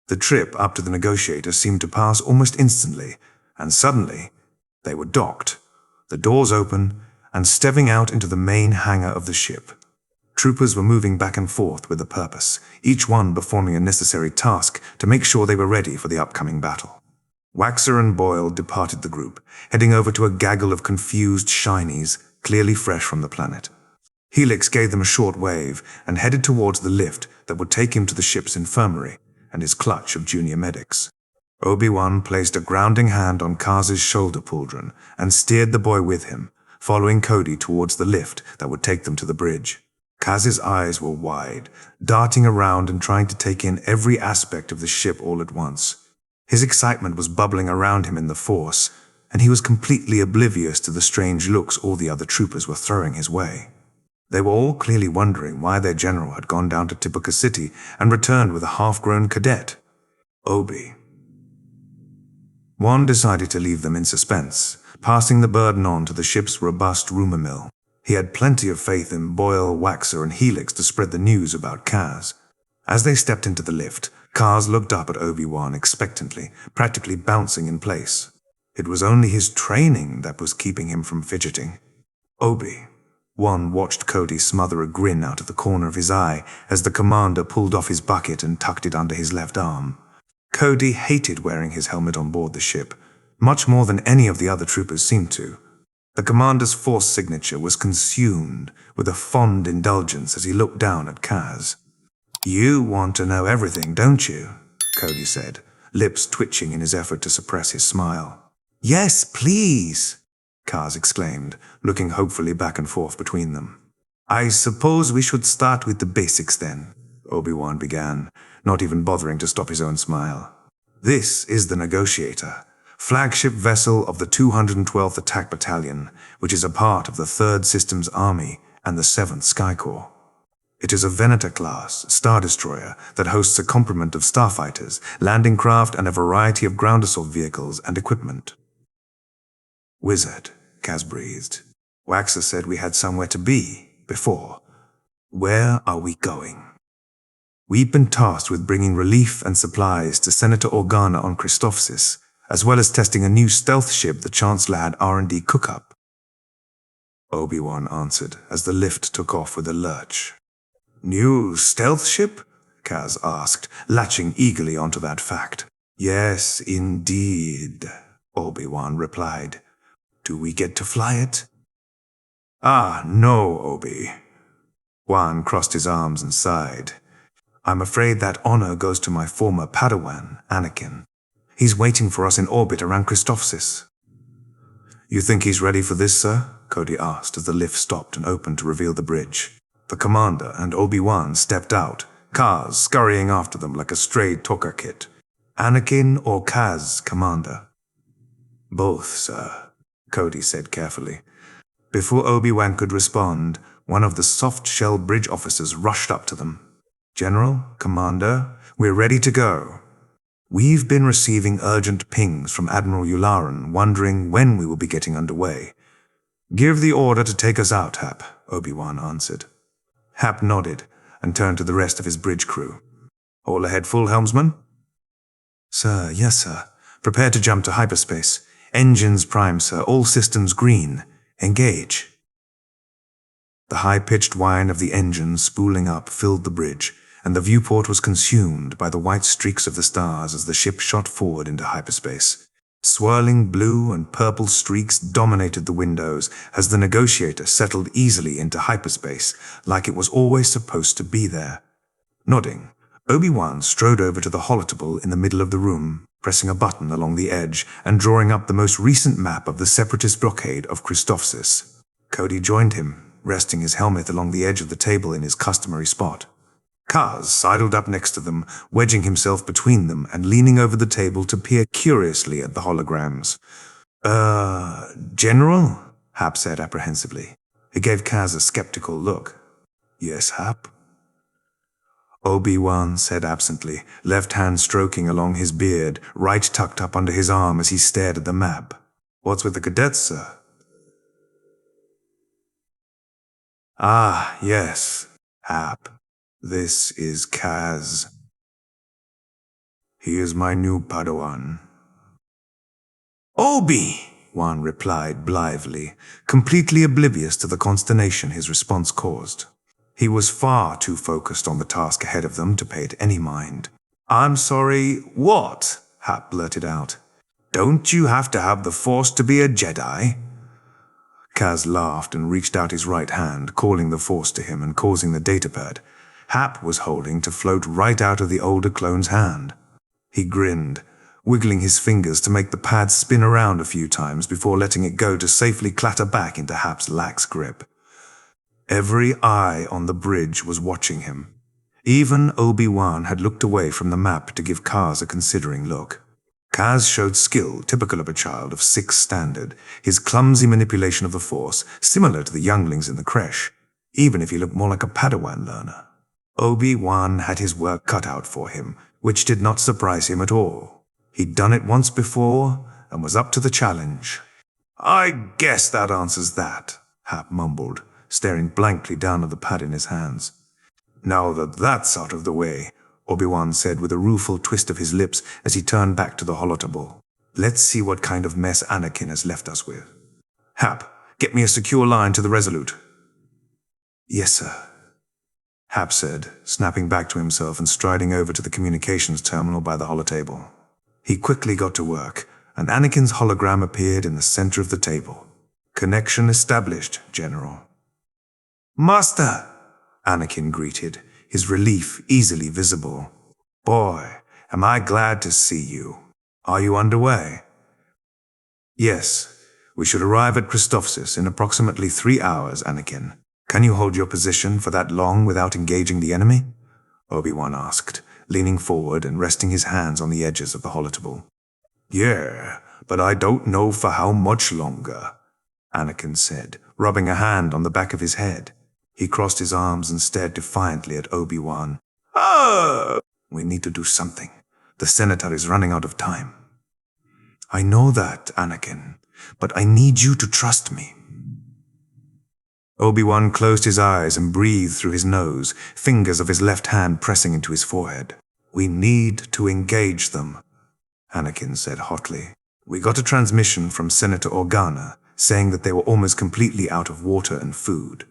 The trip up to the negotiator seemed to pass almost instantly, and suddenly they were docked, the doors open, and stepping out into the main hangar of the ship. Troopers were moving back and forth with a purpose, each one performing a necessary task to make sure they were ready for the upcoming battle. Waxer and Boyle departed the group, heading over to a gaggle of confused shinies, clearly fresh from the planet. Helix gave them a short wave and headed towards the lift that would take him to the ship's infirmary and his clutch of junior medics. Obi-Wan placed a grounding hand on Kaz's shoulder pauldron and steered the boy with him, following Cody towards the lift that would take them to the bridge. Kaz's eyes were wide, darting around and trying to take in every aspect of the ship all at once. His excitement was bubbling around him in the Force, and he was completely oblivious to the strange looks all the other troopers were throwing his way. They were all clearly wondering why their general had gone down to Tibuca City and returned with a half-grown cadet. Obi-Wan decided to leave them in suspense, passing the burden on to the ship's robust rumor mill. He had plenty of faith in Boyle, Waxer, and Helix to spread the news about Kaz. As they stepped into the lift, Kaz looked up at Obi-Wan expectantly, practically bouncing in place. It was only his training that was keeping him from fidgeting. Obi-Wan watched Cody smother a grin out of the corner of his eye as the commander pulled off his bucket and tucked it under his left arm. Cody hated wearing his helmet on board the ship, much more than any of the other troopers seemed to. The commander's Force signature was consumed with a fond indulgence as he looked down at Kaz. "You want to know everything, don't you?" Cody said, lips twitching in his effort to suppress his smile. "Yes, please," Kaz exclaimed, looking hopefully back and forth between them. "I suppose we should start with the basics then," Obi-Wan began, not even bothering to stop his own smile. "This is the Negotiator, flagship vessel of the 212th Attack Battalion, which is a part of the 3rd Systems Army and the 7th Sky Corps. It is a Venator-class Star Destroyer that hosts a complement of starfighters, landing craft, and a variety of ground assault vehicles and equipment." "Wizard," Kaz breathed. "Waxer said we had somewhere to be before. Where are we going?" "We've been tasked with bringing relief and supplies to Senator Organa on Christophsis, as well as testing a new stealth ship the Chancellor had R&D cook up," Obi-Wan answered as the lift took off with a lurch. "New stealth ship?" Kaz asked, latching eagerly onto that fact. "Yes, indeed," Obi-Wan replied. "Do we get to fly it?" "Ah, no, Obi." Wan crossed his arms and sighed. "I'm afraid that honor goes to my former Padawan, Anakin. He's waiting for us in orbit around Christophsis." "You think he's ready for this, sir?" Cody asked as the lift stopped and opened to reveal the bridge. The commander and Obi-Wan stepped out, Kaz scurrying after them like a stray Toka kit. "Anakin or Kaz, Commander?" "Both, sir," Cody said carefully. Before Obi-Wan could respond, one of the soft-shell bridge officers rushed up to them. "General, Commander, we're ready to go. We've been receiving urgent pings from Admiral Yularen wondering when we will be getting underway." "Give the order to take us out, Hap," Obi-Wan answered. Hap nodded and turned to the rest of his bridge crew. "All ahead full, helmsman?" "Sir, yes, sir. Prepare to jump to hyperspace. Engines prime, sir. All systems green. Engage." The high-pitched whine of the engines spooling up filled the bridge, and the viewport was consumed by the white streaks of the stars as the ship shot forward into hyperspace. Swirling blue and purple streaks dominated the windows as the Negotiator settled easily into hyperspace like it was always supposed to be there. Nodding, Obi-Wan strode over to the holotable in the middle of the room, pressing a button along the edge and drawing up the most recent map of the Separatist blockade of Christophsis. Cody joined him, resting his helmet along the edge of the table in his customary spot. Kaz sidled up next to them, wedging himself between them and leaning over the table to peer curiously at the holograms. General?" Hap said apprehensively. He gave Kaz a skeptical look. "Yes, Hap?" Obi-Wan said absently, left hand stroking along his beard, right tucked up under his arm as he stared at the map. "What's with the cadets, sir?" "Ah, yes, Hap. This is Kaz." He is my new Padawan. Obi-Wan replied blithely, completely oblivious to the consternation his response caused. He was far too focused on the task ahead of them to pay it any mind. I'm sorry, what? Hap blurted out. Don't you have to have the Force to be a Jedi? Kaz laughed and reached out his right hand, calling the Force to him and causing the datapad Hap was holding to float right out of the older clone's hand. He grinned, wiggling his fingers to make the pad spin around a few times before letting it go to safely clatter back into Hap's lax grip. Every eye on the bridge was watching him. Even Obi-Wan had looked away from the map to give Kaz a considering look. Kaz showed skill typical of a child of 6 standard, his clumsy manipulation of the Force similar to the younglings in the creche, even if he looked more like a Padawan learner. Obi-Wan had his work cut out for him, which did not surprise him at all. He'd done it once before and was up to the challenge. I guess that answers that, Hap mumbled, staring blankly down at the pad in his hands. Now that that's out of the way, Obi-Wan said with a rueful twist of his lips as he turned back to the holotable. Let's see what kind of mess Anakin has left us with. Hap, get me a secure line to the Resolute. Yes, sir, Hap said, snapping back to himself and striding over to the communications terminal by the holotable. He quickly got to work, and Anakin's hologram appeared in the center of the table. Connection established, General. Master! Anakin greeted, his relief easily visible. Boy, am I glad to see you. Are you underway? Yes, we should arrive at Christophsis in approximately 3 hours, Anakin. Can you hold your position for that long without engaging the enemy? Obi-Wan asked, leaning forward and resting his hands on the edges of the holotable. Yeah, but I don't know for how much longer, Anakin said, rubbing a hand on the back of his head. He crossed his arms and stared defiantly at Obi-Wan. Oh! We need to do something. The Senator is running out of time. I know that, Anakin, but I need you to trust me. Obi-Wan closed his eyes and breathed through his nose, fingers of his left hand pressing into his forehead. We need to engage them, Anakin said hotly. We got a transmission from Senator Organa saying that they were almost completely out of water and food.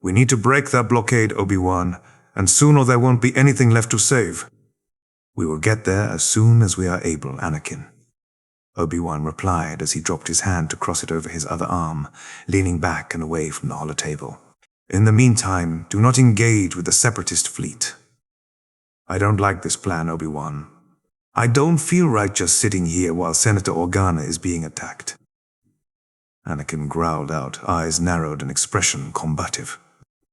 We need to break that blockade, Obi-Wan, and soon or there won't be anything left to save. We will get there as soon as we are able, Anakin. Obi-Wan replied as he dropped his hand to cross it over his other arm, leaning back and away from the holotable. In the meantime, do not engage with the Separatist fleet. I don't like this plan, Obi-Wan. I don't feel right just sitting here while Senator Organa is being attacked. Anakin growled out, eyes narrowed and expression combative.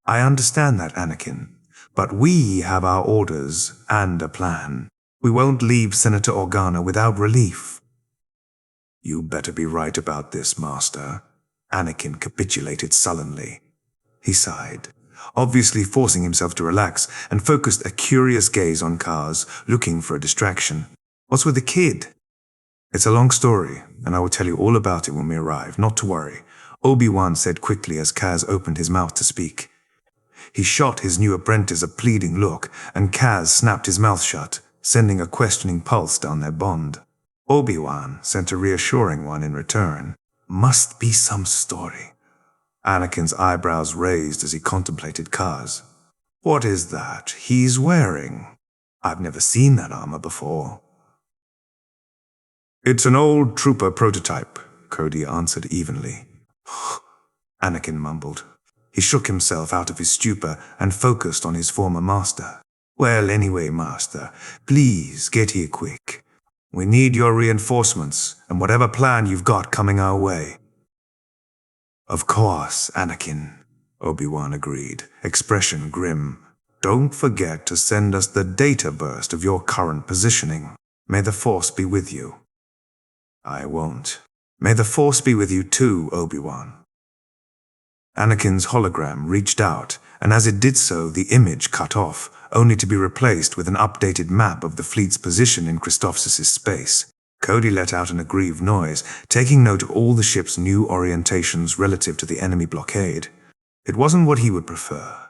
I understand that, Anakin, but we have our orders and a plan. We won't leave Senator Organa without relief. You better be right about this, Master. Anakin capitulated sullenly. He sighed, obviously forcing himself to relax, and focused a curious gaze on Kaz, looking for a distraction. What's with the kid? It's a long story, and I will tell you all about it when we arrive, not to worry, Obi-Wan said quickly as Kaz opened his mouth to speak. He shot his new apprentice a pleading look, and Kaz snapped his mouth shut, sending a questioning pulse down their bond. Obi-Wan sent a reassuring one in return. Must be some story. Anakin's eyebrows raised as he contemplated Kaz. What is that he's wearing? I've never seen that armor before. It's an old trooper prototype, Cody answered evenly. Anakin mumbled. He shook himself out of his stupor and focused on his former master. Well, anyway, Master, please get here quick. We need your reinforcements and whatever plan you've got coming our way. Of course, Anakin, Obi-Wan agreed, expression grim. Don't forget to send us the data burst of your current positioning. May the Force be with you. I won't. May the Force be with you too, Obi-Wan. Anakin's hologram reached out, and as it did so, the image cut off, only to be replaced with an updated map of the fleet's position in Christophsis' space. Cody let out an aggrieved noise, taking note of all the ship's new orientations relative to the enemy blockade. It wasn't what he would prefer.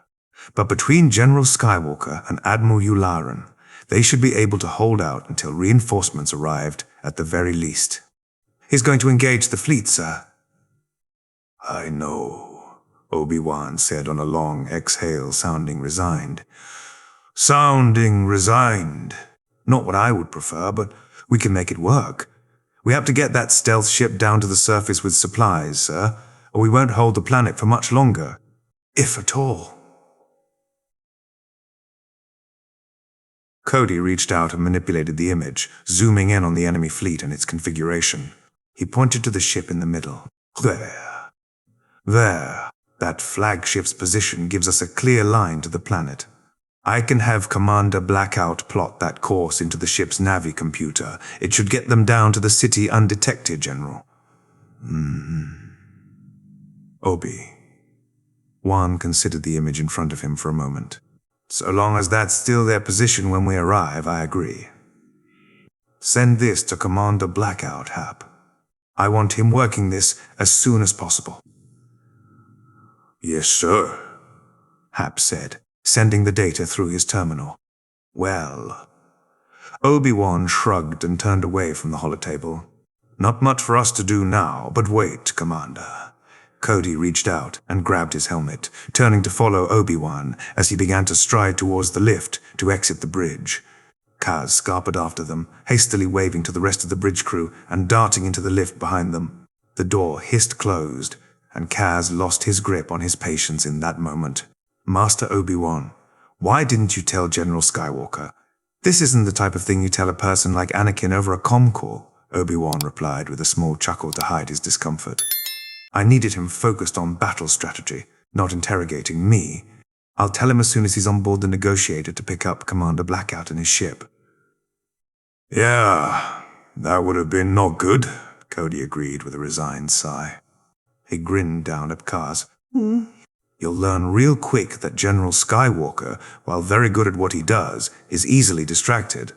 But between General Skywalker and Admiral Yularen, They should be able to hold out until reinforcements arrived at the very least. He's going to engage the fleet, sir. I know, Obi-Wan said on a long exhale, sounding resigned. Sounding resigned. Not what I would prefer, but we can make it work. We have to get that stealth ship down to the surface with supplies, sir, or we won't hold the planet for much longer, if at all. Cody reached out and manipulated the image, zooming in on the enemy fleet and its configuration. He pointed to the ship in the middle. There. That flagship's position gives us a clear line to the planet. I can have Commander Blackout plot that course into the ship's Navi computer. It should get them down to the city undetected, General. Obi-Wan considered the image in front of him for a moment. So long as that's still their position when we arrive, I agree. Send this to Commander Blackout, Hap. I want him working this as soon as possible. Yes, sir, Hap said, sending the data through his terminal. Well, Obi-Wan shrugged and turned away from the holotable. Not much for us to do now, but wait, Commander. Cody reached out and grabbed his helmet, turning to follow Obi-Wan as he began to stride towards the lift to exit the bridge. Kaz scarpered after them, hastily waving to the rest of the bridge crew and darting into the lift behind them. The door hissed closed, and Kaz lost his grip on his patience in that moment. Master Obi-Wan, why didn't you tell General Skywalker? This isn't the type of thing you tell a person like Anakin over a comm call, Obi-Wan replied with a small chuckle to hide his discomfort. I needed him focused on battle strategy, not interrogating me. I'll tell him as soon as he's on board the negotiator to pick up Commander Blackout and his ship. Yeah, that would have been not good, Cody agreed with a resigned sigh. He grinned down at Kaz. You'll learn real quick that General Skywalker, while very good at what he does, is easily distracted.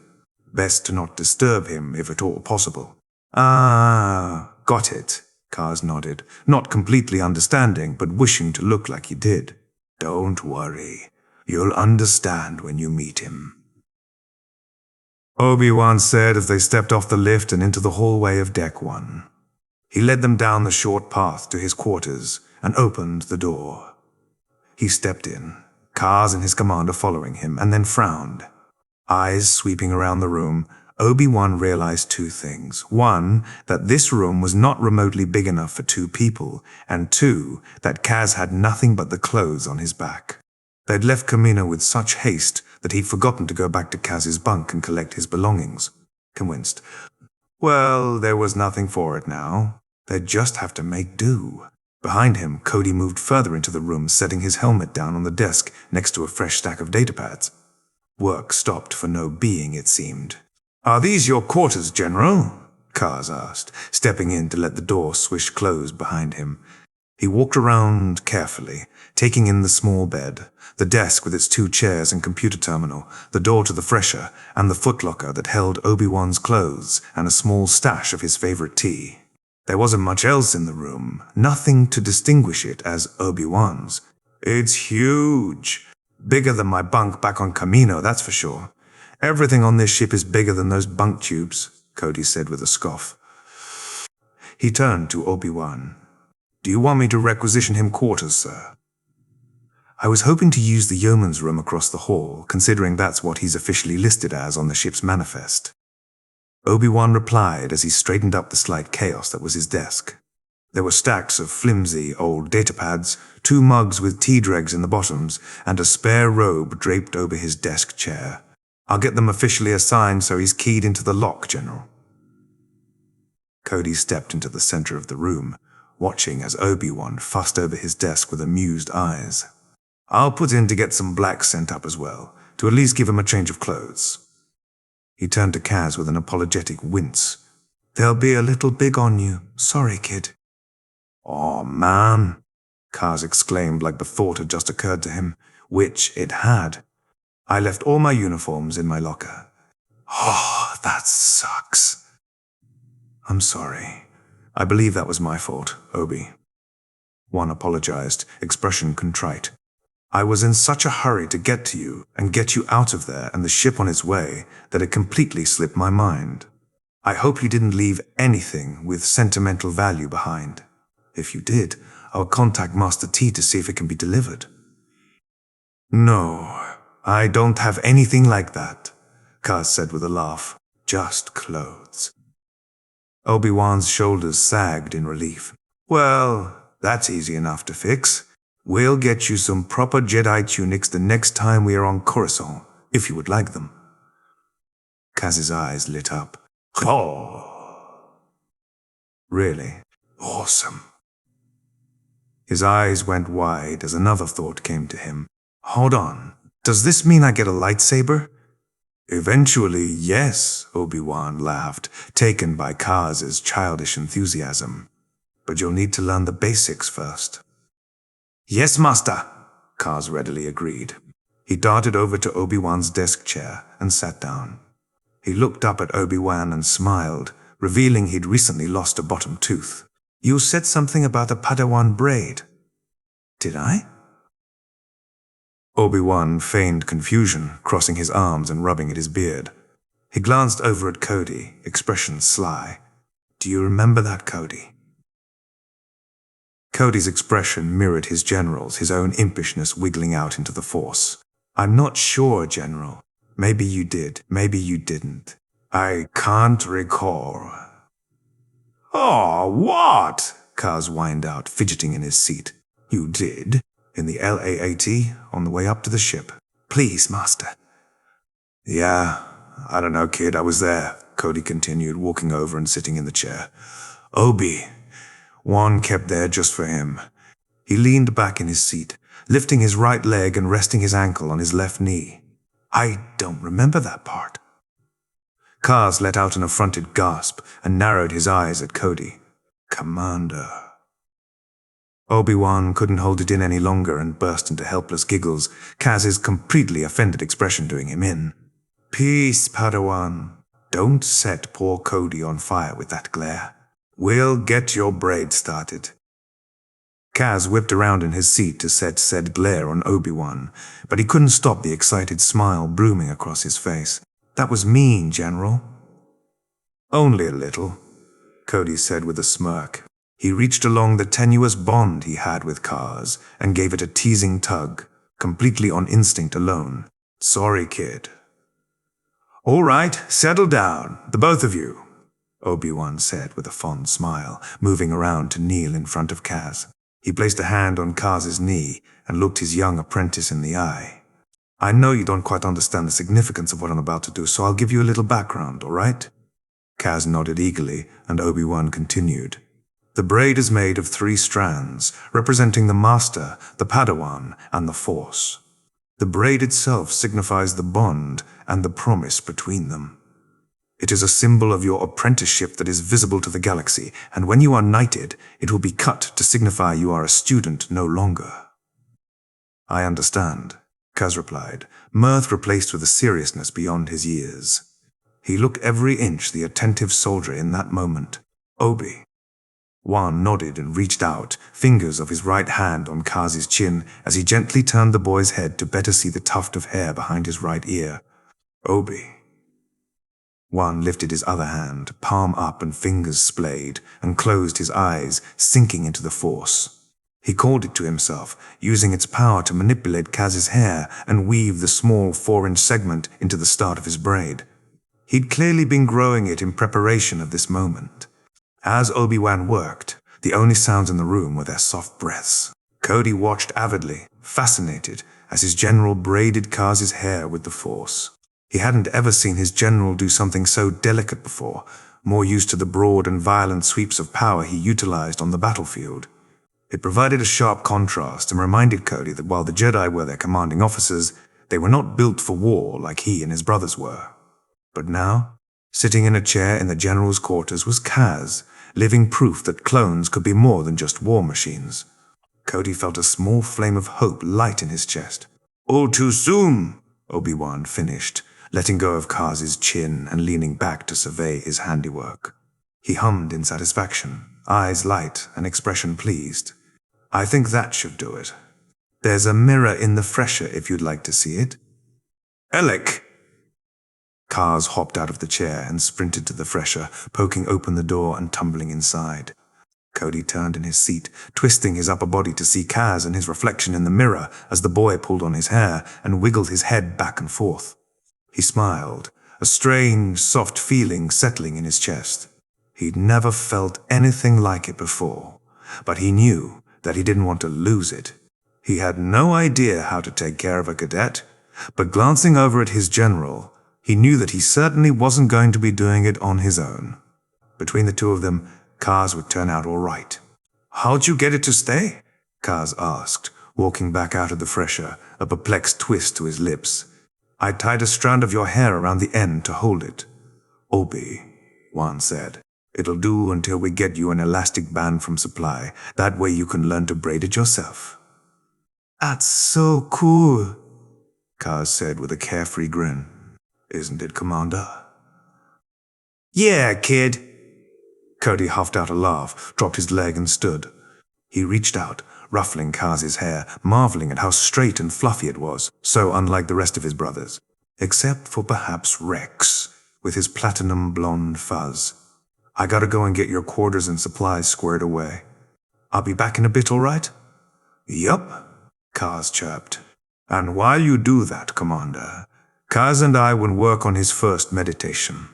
Best to not disturb him if at all possible. Ah, got it, Kaz nodded, not completely understanding, but wishing to look like he did. Don't worry. You'll understand when you meet him. Obi-Wan said as they stepped off the lift and into the hallway of Deck 1. He led them down the short path to his quarters and opened the door. He stepped in, Kaz and his commander following him, and then frowned. Eyes sweeping around the room, Obi-Wan realized two things. One, that this room was not remotely big enough for two people, and two, that Kaz had nothing but the clothes on his back. They'd left Kamino with such haste that he'd forgotten to go back to Kaz's bunk and collect his belongings. Convinced. Well, there was nothing for it now. They'd just have to make do. Behind him, Cody moved further into the room, setting his helmet down on the desk next to a fresh stack of datapads. Work stopped for no being, it seemed. Are these your quarters, General? Kaz asked, stepping in to let the door swish closed behind him. He walked around carefully, taking in the small bed, the desk with its two chairs and computer terminal, the door to the fresher, and the footlocker that held Obi-Wan's clothes and a small stash of his favorite tea. There wasn't much else in the room, nothing to distinguish it as Obi-Wan's. It's huge. Bigger than my bunk back on Kamino, that's for sure. Everything on this ship is bigger than those bunk tubes, Cody said with a scoff. He turned to Obi-Wan. Do you want me to requisition him quarters, sir? I was hoping to use the yeoman's room across the hall, considering that's what he's officially listed as on the ship's manifest. Obi-Wan replied as he straightened up the slight chaos that was his desk. There were stacks of flimsy old datapads, 2 mugs with tea dregs in the bottoms, and a spare robe draped over his desk chair. I'll get them officially assigned so he's keyed into the lock, General. Cody stepped into the center of the room, watching as Obi-Wan fussed over his desk with amused eyes. I'll put in to get some black sent up as well, to at least give him a change of clothes. He turned to Kaz with an apologetic wince. They'll be a little big on you. Sorry, kid. Aw, man, Kaz exclaimed like the thought had just occurred to him, which it had. I left all my uniforms in my locker. Oh, that sucks. I'm sorry. I believe that was my fault, Obi. Wan apologized, expression contrite. I was in such a hurry to get to you and get you out of there and the ship on its way that it completely slipped my mind. I hope you didn't leave anything with sentimental value behind. If you did, I'll contact Master T to see if it can be delivered." "No, I don't have anything like that," Kaz said with a laugh. "Just clothes." Obi-Wan's shoulders sagged in relief. "Well, that's easy enough to fix. We'll get you some proper Jedi tunics the next time we are on Coruscant, if you would like them." Kaz's eyes lit up. "Oh, really? Awesome." His eyes went wide as another thought came to him. "Hold on, does this mean I get a lightsaber?" "Eventually, yes," Obi-Wan laughed, taken by Kaz's childish enthusiasm. "But you'll need to learn the basics first." "Yes, Master," Kaz readily agreed. He darted over to Obi-Wan's desk chair and sat down. He looked up at Obi-Wan and smiled, revealing he'd recently lost a bottom tooth. "You said something about a Padawan braid." "Did I?" Obi-Wan feigned confusion, crossing his arms and rubbing at his beard. He glanced over at Cody, expression sly. "Do you remember that, Cody?" Cody's expression mirrored his general's, his own impishness wiggling out into the Force. "I'm not sure, General. Maybe you did, maybe you didn't. I can't recall." "Oh, what?" Kaz whined out, fidgeting in his seat. "You did? In the LAAT, on the way up to the ship." "Please, Master." "Yeah, I don't know, kid, I was there," Cody continued, walking over and sitting in the chair. Obi-Wan kept there just for him." He leaned back in his seat, lifting his right leg and resting his ankle on his left knee. "I don't remember that part." Kaz let out an affronted gasp and narrowed his eyes at Cody. "Commander." Obi-Wan couldn't hold it in any longer and burst into helpless giggles, Kaz's completely offended expression doing him in. "Peace, Padawan. Don't set poor Cody on fire with that glare. We'll get your braid started." Kaz whipped around in his seat to set said glare on Obi-Wan, but he couldn't stop the excited smile brooming across his face. "That was mean, General." "Only a little," Cody said with a smirk. He reached along the tenuous bond he had with Kaz and gave it a teasing tug, completely on instinct alone. "Sorry, kid." "All right, settle down, the both of you," Obi-Wan said with a fond smile, moving around to kneel in front of Kaz. He placed a hand on Kaz's knee and looked his young apprentice in the eye. "I know you don't quite understand the significance of what I'm about to do, so I'll give you a little background, all right?" Kaz nodded eagerly, and Obi-Wan continued. "The braid is made of 3 strands, representing the Master, the Padawan, and the Force. The braid itself signifies the bond and the promise between them. It is a symbol of your apprenticeship that is visible to the galaxy, and when you are knighted, it will be cut to signify you are a student no longer." "I understand," Kaz replied, mirth replaced with a seriousness beyond his years. He looked every inch the attentive soldier in that moment. Obi-Wan nodded and reached out, fingers of his right hand on Kaz's chin as he gently turned the boy's head to better see the tuft of hair behind his right ear. Obi-Wan lifted his other hand, palm up and fingers splayed, and closed his eyes, sinking into the Force. He called it to himself, using its power to manipulate Kaz's hair and weave the small 4-inch segment into the start of his braid. He'd clearly been growing it in preparation of this moment. As Obi-Wan worked, the only sounds in the room were their soft breaths. Cody watched avidly, fascinated, as his general braided Kaz's hair with the Force. He hadn't ever seen his general do something so delicate before, more used to the broad and violent sweeps of power he utilized on the battlefield. It provided a sharp contrast and reminded Cody that while the Jedi were their commanding officers, they were not built for war like he and his brothers were. But now, sitting in a chair in the general's quarters was Kaz, living proof that clones could be more than just war machines. Cody felt a small flame of hope light in his chest. "All too soon," Obi-Wan finished, letting go of Kaz's chin and leaning back to survey his handiwork. He hummed in satisfaction, eyes light and expression pleased. "I think that should do it." There's a mirror in the fresher if you'd like to see it. Alec! Kaz hopped out of the chair and sprinted to the fresher, poking open the door and tumbling inside. Cody turned in his seat, twisting his upper body to see Kaz and his reflection in the mirror as the boy pulled on his hair and wiggled his head back and forth. He smiled, a strange, soft feeling settling in his chest. He'd never felt anything like it before, but he knew that he didn't want to lose it. He had no idea how to take care of a cadet, but glancing over at his general, he knew that he certainly wasn't going to be doing it on his own. Between the two of them, Kaz would turn out all right. "How'd you get it to stay?" Kaz asked, walking back out of the fresher, a perplexed twist to his lips. "I tied a strand of your hair around the end to hold it." Obi-Wan said. "It'll do until we get you an elastic band from supply. That way you can learn to braid it yourself." "That's so cool," Kaz said with a carefree grin. "Isn't it, Commander?" "Yeah, kid." Cody huffed out a laugh, dropped his leg and stood. He reached out, ruffling Kaz's hair, marveling at how straight and fluffy it was, so unlike the rest of his brothers, except for perhaps Rex, with his platinum blonde fuzz. "I gotta go and get your quarters and supplies squared away. I'll be back in a bit, all right?" "Yup," Kaz chirped. "And while you do that, Commander, Kaz and I will work on his first meditation."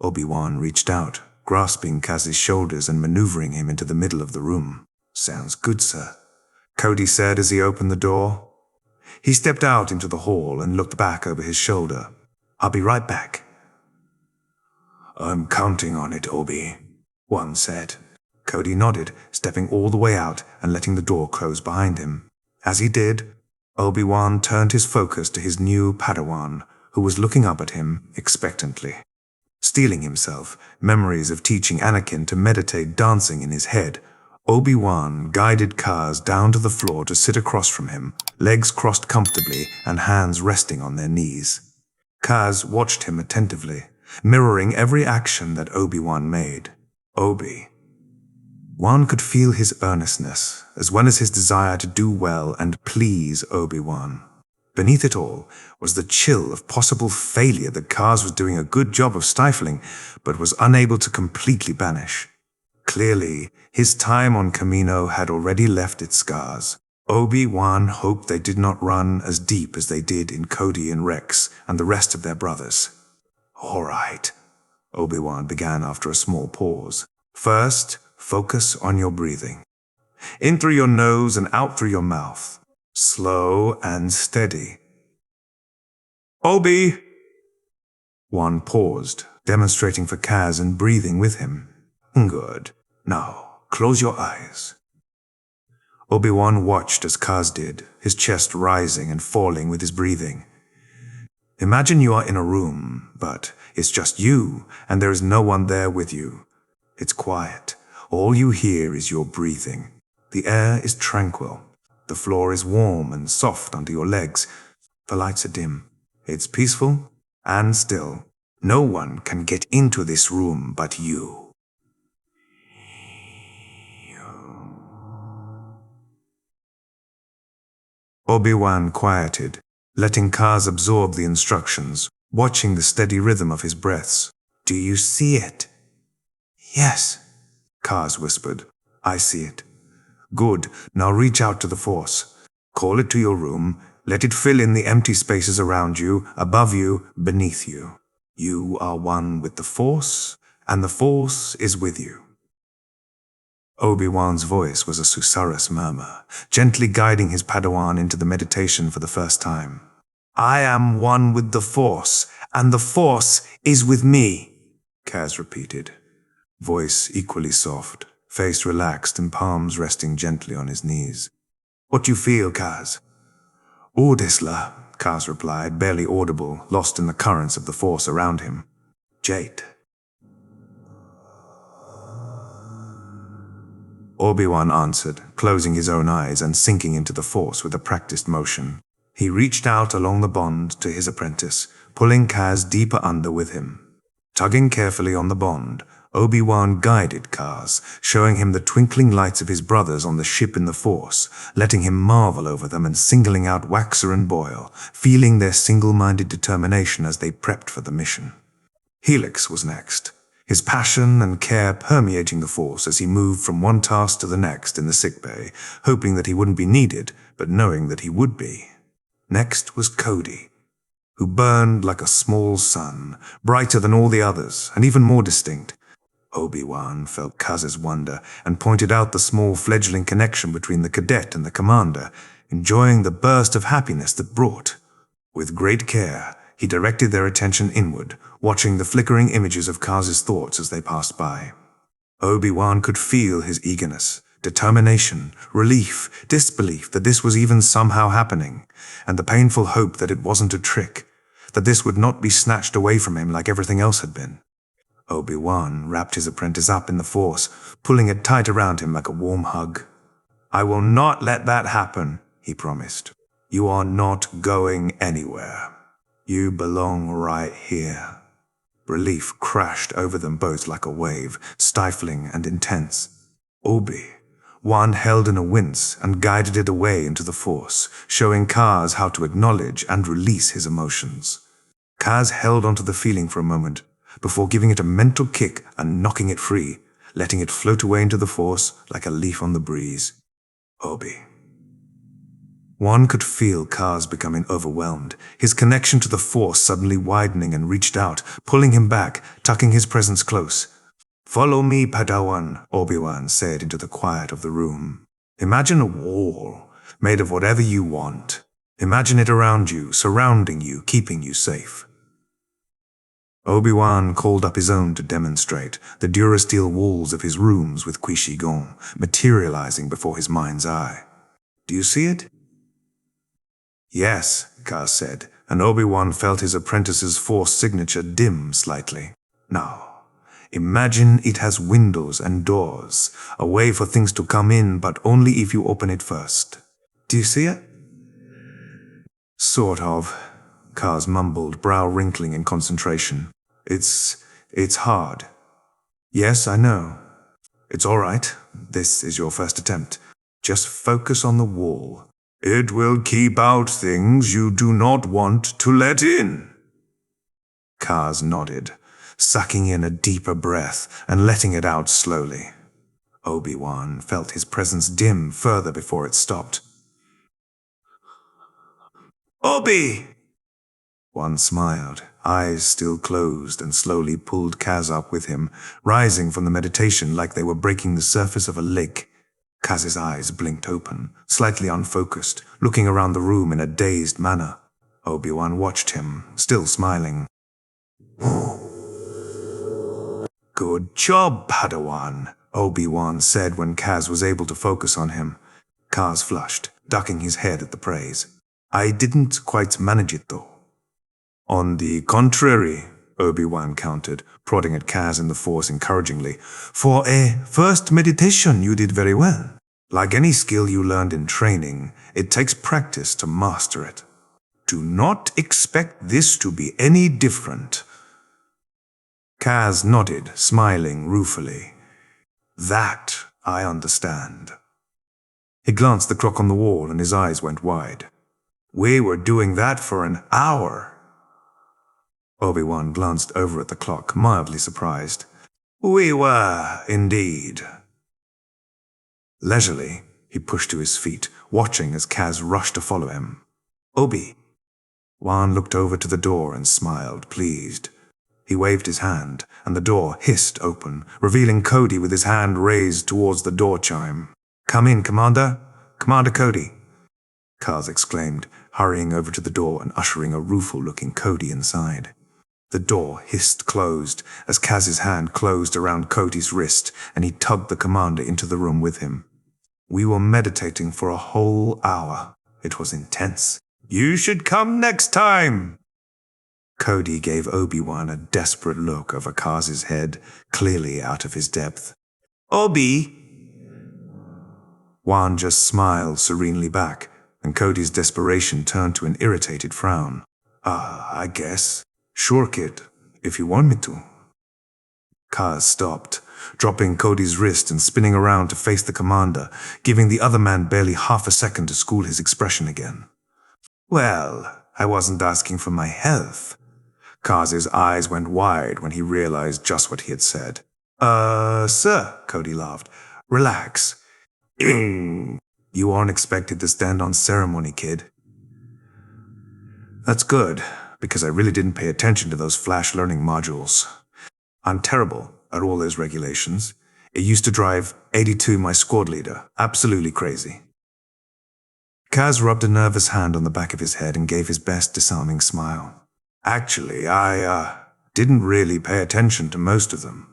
Obi-Wan reached out, grasping Kaz's shoulders and maneuvering him into the middle of the room. "Sounds good, sir," Cody said as he opened the door. He stepped out into the hall and looked back over his shoulder. "I'll be right back." "I'm counting on it, Obi-Wan said. Cody nodded, stepping all the way out and letting the door close behind him. As he did, Obi-Wan turned his focus to his new Padawan, who was looking up at him expectantly. Steeling himself, memories of teaching Anakin to meditate dancing in his head, Obi-Wan guided Kaz down to the floor to sit across from him, legs crossed comfortably and hands resting on their knees. Kaz watched him attentively, mirroring every action that Obi-Wan made. Obi-Wan could feel his earnestness, as well as his desire to do well and please Obi-Wan. Beneath it all was the chill of possible failure that Kaz was doing a good job of stifling, but was unable to completely banish. Clearly, his time on Kamino had already left its scars. Obi-Wan hoped they did not run as deep as they did in Cody and Rex and the rest of their brothers. "All right," Obi-Wan began after a small pause. "First, focus on your breathing. In through your nose and out through your mouth. Slow and steady." Obi-Wan paused, demonstrating for Kaz and breathing with him. "Good. Now, close your eyes." Obi-Wan watched as Kaz did, his chest rising and falling with his breathing. Imagine you are in a room, but it's just you, and there is no one there with you. It's quiet. All you hear is your breathing. The air is tranquil. The floor is warm and soft under your legs. The lights are dim. It's peaceful and still. No one can get into this room but you. Obi-Wan quieted, letting Kaz absorb the instructions, watching the steady rhythm of his breaths. "Do you see it?" "Yes," Kaz whispered. "I see it." "Good. Now reach out to the Force. Call it to your room. Let it fill in the empty spaces around you, above you, beneath you. You are one with the Force, and the Force is with you." Obi-Wan's voice was a susurrus murmur, gently guiding his Padawan into the meditation for the first time. "I am one with the Force, and the Force is with me," Kaz repeated, voice equally soft, face relaxed and palms resting gently on his knees. "What do you feel, Kaz?" "Ordisla," Kaz replied, barely audible, lost in the currents of the Force around him. "Jade." Obi-Wan answered, closing his own eyes and sinking into the Force with a practiced motion. He reached out along the bond to his apprentice, pulling Kaz deeper under with him. Tugging carefully on the bond, Obi-Wan guided Kaz, showing him the twinkling lights of his brothers on the ship in the Force, letting him marvel over them and singling out Waxer and Boyle, feeling their single-minded determination as they prepped for the mission. Helix was next, his passion and care permeating the Force as he moved from one task to the next in the sickbay, hoping that he wouldn't be needed, but knowing that he would be. Next was Cody, who burned like a small sun, brighter than all the others, and even more distinct. Obi-Wan felt Kaz's wonder and pointed out the small fledgling connection between the cadet and the commander, enjoying the burst of happiness that brought. With great care, he directed their attention inward, watching the flickering images of Kaz's thoughts as they passed by. Obi-Wan could feel his eagerness, determination, relief, disbelief that this was even somehow happening, and the painful hope that it wasn't a trick, that this would not be snatched away from him like everything else had been. Obi-Wan wrapped his apprentice up in the Force, pulling it tight around him like a warm hug. "I will not let that happen," he promised. "You are not going anywhere. You belong right here." Relief crashed over them both like a wave, stifling and intense. Obi-Wan held in a wince and guided it away into the Force, showing Kaz how to acknowledge and release his emotions. Kaz held onto the feeling for a moment, before giving it a mental kick and knocking it free, letting it float away into the Force like a leaf on the breeze. One could feel Kaz becoming overwhelmed, his connection to the Force suddenly widening, and reached out, pulling him back, tucking his presence close. "Follow me, Padawan," Obi-Wan said into the quiet of the room. "Imagine a wall, made of whatever you want. Imagine it around you, surrounding you, keeping you safe." Obi-Wan called up his own to demonstrate, the durasteel walls of his rooms with Qui-Gon materializing before his mind's eye. "Do you see it?" "Yes," Kaz said, and Obi-Wan felt his apprentice's Force signature dim slightly. "Now, imagine it has windows and doors, a way for things to come in, but only if you open it first. Do you see it?" "Sort of," Kaz mumbled, brow wrinkling in concentration. It's hard." "Yes, I know. It's all right. This is your first attempt. Just focus on the wall. It will keep out things you do not want to let in." Kaz nodded, sucking in a deeper breath and letting it out slowly. Obi-Wan felt his presence dim further before it stopped. "Obi!" One smiled, eyes still closed, and slowly pulled Kaz up with him, rising from the meditation like they were breaking the surface of a lake. Kaz's eyes blinked open, slightly unfocused, looking around the room in a dazed manner. Obi-Wan watched him, still smiling. "Good job, Padawan," Obi-Wan said when Kaz was able to focus on him. Kaz flushed, ducking his head at the praise. "I didn't quite manage it, though." "On the contrary," Obi-Wan countered, prodding at Kaz in the Force encouragingly. "For a first meditation, you did very well. Like any skill you learned in training, it takes practice to master it. Do not expect this to be any different." Kaz nodded, smiling ruefully. "That I understand." He glanced at the clock on the wall and his eyes went wide. "We were doing that for an hour." Obi-Wan glanced over at the clock, mildly surprised. "We were, indeed." Leisurely, he pushed to his feet, watching as Kaz rushed to follow him. Obi-Wan looked over to the door and smiled, pleased. He waved his hand, and the door hissed open, revealing Cody with his hand raised towards the door chime. "Come in, Commander. Commander Cody," Kaz exclaimed, hurrying over to the door and ushering a rueful-looking Cody inside. The door hissed closed as Kaz's hand closed around Cody's wrist, and he tugged the commander into the room with him. "We were meditating for a whole hour. It was intense. You should come next time." Cody gave Obi-Wan a desperate look over Kaz's head, clearly out of his depth. Wan just smiled serenely back, and Cody's desperation turned to an irritated frown. I guess. Sure, kid, if you want me to." Kaz stopped, dropping Cody's wrist and spinning around to face the commander, giving the other man barely half a second to school his expression again. Well, I wasn't asking for my health. Kaz's eyes went wide when he realized just what he had said. Sir, Cody laughed. Relax. You aren't expected to stand on ceremony, kid. That's good, because I really didn't pay attention to those flash learning modules. I'm terrible at all those regulations. It used to drive 82, my squad leader, absolutely crazy. Kaz rubbed a nervous hand on the back of his head and gave his best disarming smile. Actually, I didn't really pay attention to most of them.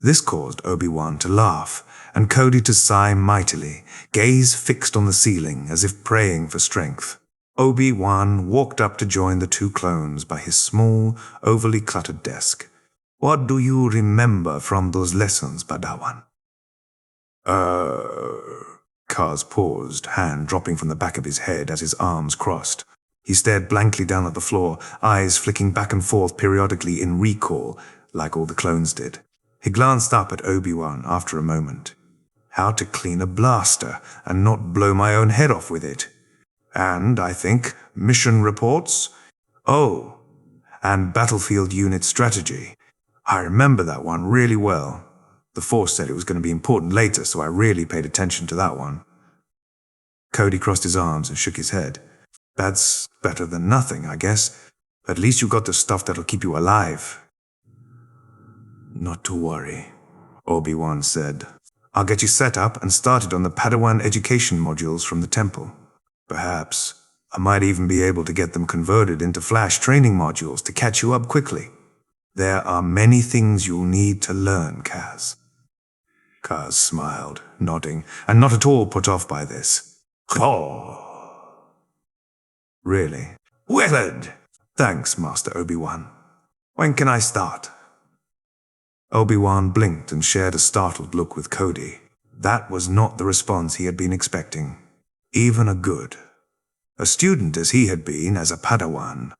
This caused Obi-Wan to laugh, and Cody to sigh mightily, gaze fixed on the ceiling as if praying for strength. Obi-Wan walked up to join the two clones by his small, overly cluttered desk. What do you remember from those lessons, Padawan? Kaz paused, hand dropping from the back of his head as his arms crossed. He stared blankly down at the floor, eyes flicking back and forth periodically in recall, like all the clones did. He glanced up at Obi-Wan after a moment. How to clean a blaster and not blow my own head off with it. And, I think, mission reports? Oh, and battlefield unit strategy. I remember that one really well. The Force said it was going to be important later, so I really paid attention to that one. Cody crossed his arms and shook his head. That's better than nothing, I guess. At least you got the stuff that'll keep you alive. Not to worry, Obi-Wan said. I'll get you set up and started on the Padawan education modules from the temple. Perhaps I might even be able to get them converted into flash training modules to catch you up quickly. There are many things you'll need to learn, Kaz. Kaz smiled, nodding, and not at all put off by this. Oh. Really? Willard! Thanks, Master Obi-Wan. When can I start? Obi-Wan blinked and shared a startled look with Cody. That was not the response he had been expecting. Even a good. A student as he had been as a Padawan,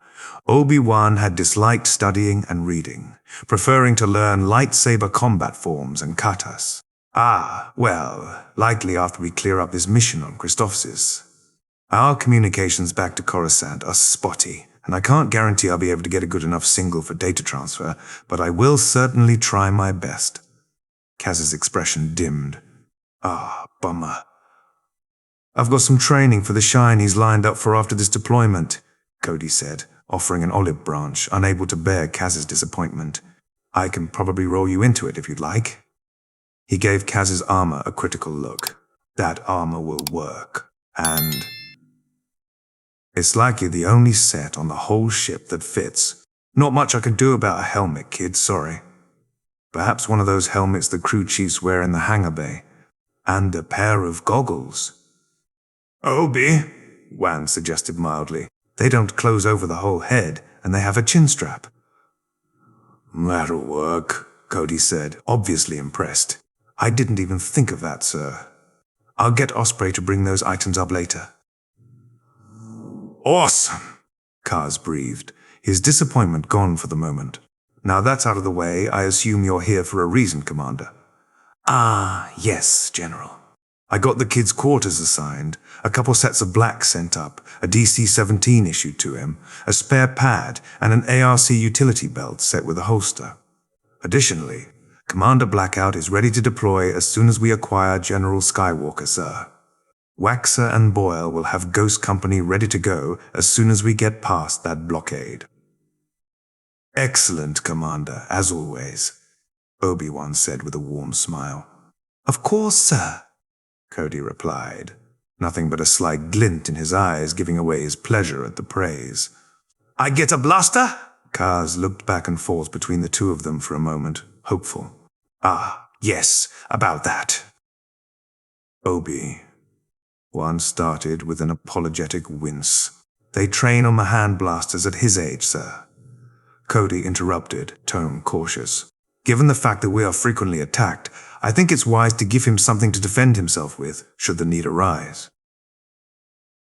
Obi-Wan had disliked studying and reading, preferring to learn lightsaber combat forms and katas. Well, likely after we clear up this mission on Christophsis. Our communications back to Coruscant are spotty, and I can't guarantee I'll be able to get a good enough signal for data transfer, but I will certainly try my best. Kaz's expression dimmed. Bummer. I've got some training for the Shine he's lined up for after this deployment, Cody said, offering an olive branch, unable to bear Kaz's disappointment. I can probably roll you into it if you'd like. He gave Kaz's armor a critical look. That armor will work, and it's likely the only set on the whole ship that fits. Not much I can do about a helmet, kid, sorry. Perhaps one of those helmets the crew chiefs wear in the hangar bay. And a pair of goggles. Obi-Wan suggested mildly. They don't close over the whole head, and they have a chin strap. That'll work, Cody said, obviously impressed. I didn't even think of that, sir. I'll get Osprey to bring those items up later. Awesome, Kaz breathed, his disappointment gone for the moment. Now that's out of the way, I assume you're here for a reason, Commander. Yes, General. I got the kid's quarters assigned, a couple sets of blacks sent up, a DC-17 issued to him, a spare pad, and an ARC utility belt set with a holster. Additionally, Commander Blackout is ready to deploy as soon as we acquire General Skywalker, sir. Waxer and Boyle will have Ghost Company ready to go as soon as we get past that blockade. Excellent, Commander, as always, Obi-Wan said with a warm smile. Of course, sir, Cody replied, nothing but a slight glint in his eyes giving away his pleasure at the praise. I get a blaster? Kaz looked back and forth between the two of them for a moment, hopeful. Yes, about that. Obi-Wan started with an apologetic wince. They train on the hand blasters at his age, sir. Cody interrupted, tone cautious. Given the fact that we are frequently attacked, I think it's wise to give him something to defend himself with, should the need arise.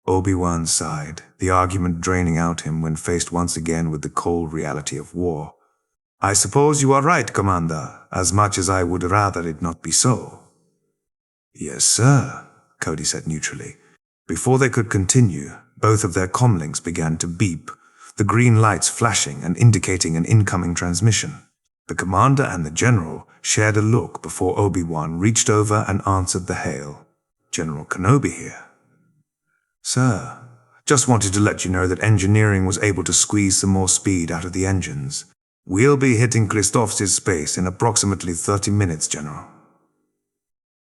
Obi-Wan sighed, the argument draining out him when faced once again with the cold reality of war. I suppose you are right, Commander, as much as I would rather it not be so. Yes, sir, Cody said neutrally. Before they could continue, both of their comlinks began to beep, the green lights flashing and indicating an incoming transmission. The commander and the general shared a look before Obi-Wan reached over and answered the hail. General Kenobi here. Sir, just wanted to let you know that engineering was able to squeeze some more speed out of the engines. We'll be hitting Christoph's space in approximately 30 minutes, General.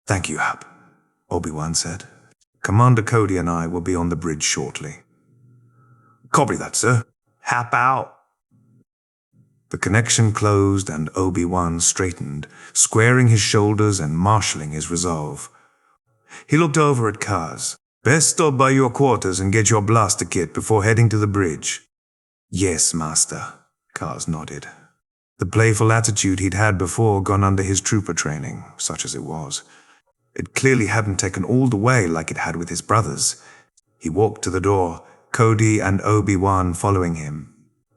Thank you, Hap, Obi-Wan said. Commander Cody and I will be on the bridge shortly. Copy that, sir. Hap out. The connection closed and Obi-Wan straightened, squaring his shoulders and marshalling his resolve. He looked over at Kaz. Best stop by your quarters and get your blaster kit before heading to the bridge. Yes, Master, Kaz nodded. The playful attitude he'd had before gone under his trooper training, such as it was. It clearly hadn't taken all the way like it had with his brothers. He walked to the door, Cody and Obi-Wan following him.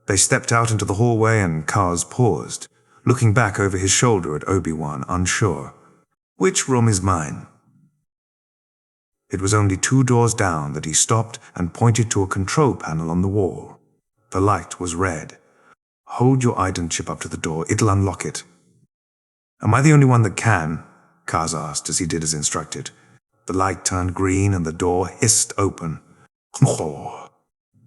They stepped out into the hallway and Kaz paused, looking back over his shoulder at Obi-Wan, unsure. Which room is mine? It was only 2 doors down that he stopped and pointed to a control panel on the wall. The light was red. Hold your Iden chip up to the door, it'll unlock it. Am I the only one that can? Kaz asked as he did as instructed. The light turned green and the door hissed open. Oh,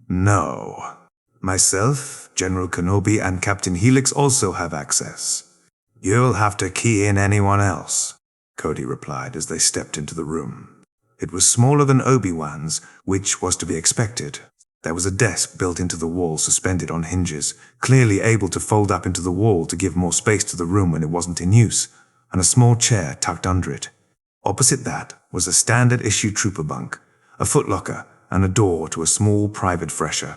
no. Myself, General Kenobi, and Captain Helix also have access. You'll have to key in anyone else, Cody replied as they stepped into the room. It was smaller than Obi-Wan's, which was to be expected. There was a desk built into the wall suspended on hinges, clearly able to fold up into the wall to give more space to the room when it wasn't in use, and a small chair tucked under it. Opposite that was a standard-issue trooper bunk, a footlocker, and a door to a small private fresher.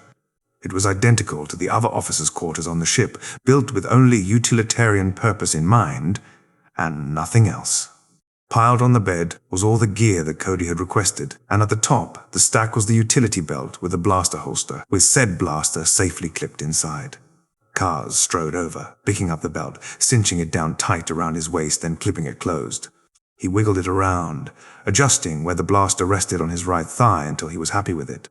It was identical to the other officers' quarters on the ship, built with only utilitarian purpose in mind, and nothing else. Piled on the bed was all the gear that Cody had requested, and at the top, the stack was the utility belt with a blaster holster, with said blaster safely clipped inside. Kaz strode over, picking up the belt, cinching it down tight around his waist, then clipping it closed. He wiggled it around, adjusting where the blaster rested on his right thigh until he was happy with it.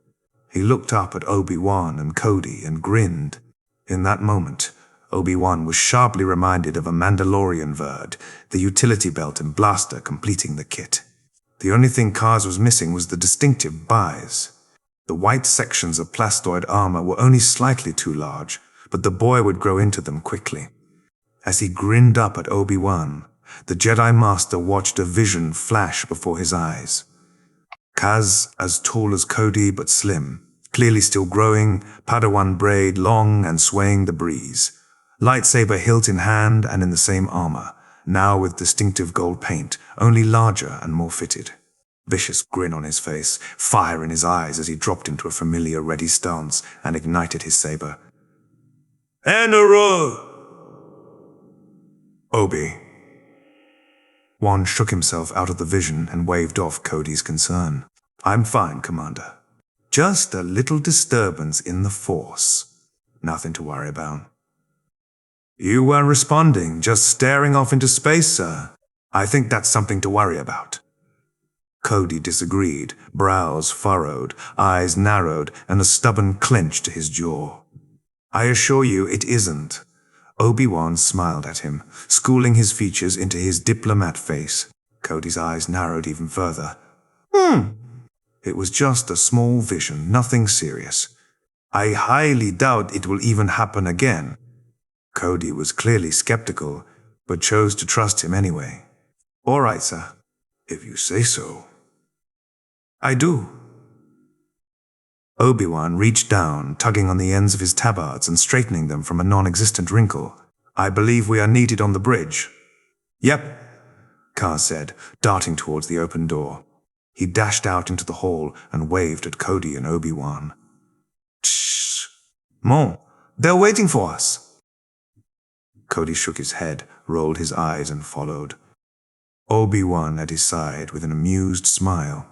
He looked up at Obi-Wan and Cody and grinned. In that moment, Obi-Wan was sharply reminded of a Mandalorian verd, the utility belt and blaster completing the kit. The only thing Kaz was missing was the distinctive buys. The white sections of plastoid armor were only slightly too large, but the boy would grow into them quickly. As he grinned up at Obi-Wan, the Jedi Master watched a vision flash before his eyes. Kaz, as tall as Cody but slim, clearly still growing, Padawan braid long and swaying the breeze. Lightsaber hilt in hand and in the same armor, now with distinctive gold paint, only larger and more fitted. Vicious grin on his face, fire in his eyes as he dropped into a familiar ready stance and ignited his saber. Andor! Obi. Wan shook himself out of the vision and waved off Cody's concern. I'm fine, Commander. Just a little disturbance in the Force. Nothing to worry about. You weren't responding, just staring off into space, sir. I think that's something to worry about. Cody disagreed, brows furrowed, eyes narrowed, and a stubborn clench to his jaw. I assure you it isn't. Obi-Wan smiled at him, schooling his features into his diplomat face. Cody's eyes narrowed even further. It was just a small vision, nothing serious. I highly doubt it will even happen again. Cody was clearly skeptical, but chose to trust him anyway. All right, sir. If you say so. I do. Obi-Wan reached down, tugging on the ends of his tabards and straightening them from a non-existent wrinkle. I believe we are needed on the bridge. Yep, Kaz said, darting towards the open door. He dashed out into the hall and waved at Cody and Obi-Wan. Shh! Maul, they're waiting for us. Cody shook his head, rolled his eyes, and followed. Obi-Wan at his side with an amused smile.